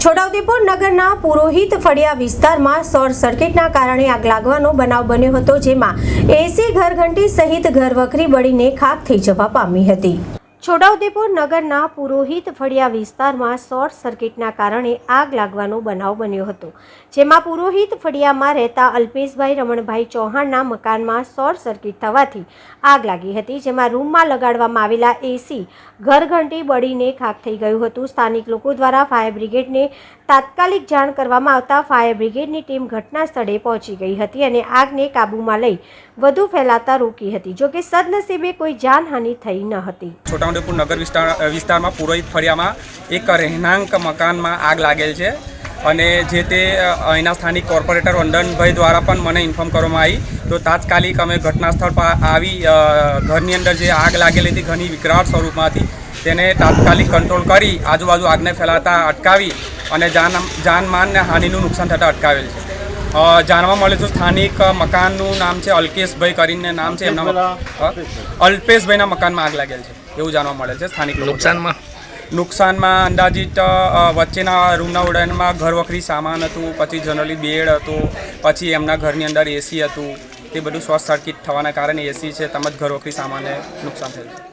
છોટાઉદેપુર નગરના પુરોહિત ફળિયા વિસ્તારમાં શોર્ટ સર્કિટના કારણે આગ લાગવાનો બનાવ બન્યો હતો, જેમાં એસી ઘરઘંટી સહિત ઘરવખરી બળીને ખાખ થઈ જવા પામી હતી। છોટાઉદેપુર નગરના પુરોહિત ફળિયા વિસ્તારમાં શોર્ટ સર્કિટના કારણે આગ લાગવાનો બનાવ બન્યો હતો, જેમાં પુરોહિત ફળિયામાં રહેતા અલ્પેશભાઈ રમણભાઈ ચૌહાણના મકાનમાં શોર્ટ સર્કિટ થવાથી આગ લાગી હતી, જેમાં રૂમમાં લગાડવામાં આવેલા એસી ઘરઘંટી બળીને ખાખ થઈ ગયું હતું। સ્થાનિક લોકો દ્વારા ફાયર બ્રિગેડને તાત્કાલિક જાણ કરવામાં આવતા ફાયર બ્રિગેડની ટીમ ઘટના સ્થળે પહોંચી ગઈ હતી અને આગને કાબૂમાં લઈ વધુ ફેલાતા રોકી હતી। જોકે સદનસીબે કોઈ જાનહાનિ થઈ ન હતી। છોટાઉદેપુર નગર વિસ્તારમાં પુરોહિત ફળિયામાં એક રહેણાંક મકાનમાં આગ લાગેલ છે અને જે તે અહીંના સ્થાનિક કોર્પોરેટર વંદનભાઈ દ્વારા પણ મને ઇન્ફોર્મ કરવામાં આવી, તો તાત્કાલિક અમે ઘટના સ્થળ પર આવી ઘરની અંદર જે આગ લાગેલી હતી ઘણી વિકરાળ સ્વરૂપમાં હતી, તેને તાત્કાલિક કંટ્રોલ કરી આજુબાજુ આગને ફેલાતા અટકાવી અને જાનમાનને હાનિનું નુકસાન થતાં અટકાવેલ છે। જાણવા મળે તો સ્થાનિક મકાનનું નામ છે અલ્કેશભાઈ કરીને નામ છે, એમના અલ્પેશભાઈના મકાનમાં આગ લાગેલ છે એવું જાણવા મળેલ છે। સ્થાનિક નુકસાનમાં અંદાજિત વચ્ચેના રૂમના ઓરડામાં ઘરવખરી સામાન હતું, પછી જનરલી બેડ હતું, પછી એમના ઘરની અંદર એસી હતું, તે બધું શોર્ટ સર્કિટ થવાના કારણે એસી છે તેમજ ઘરવખરી સામાનને નુકસાન થયું છે।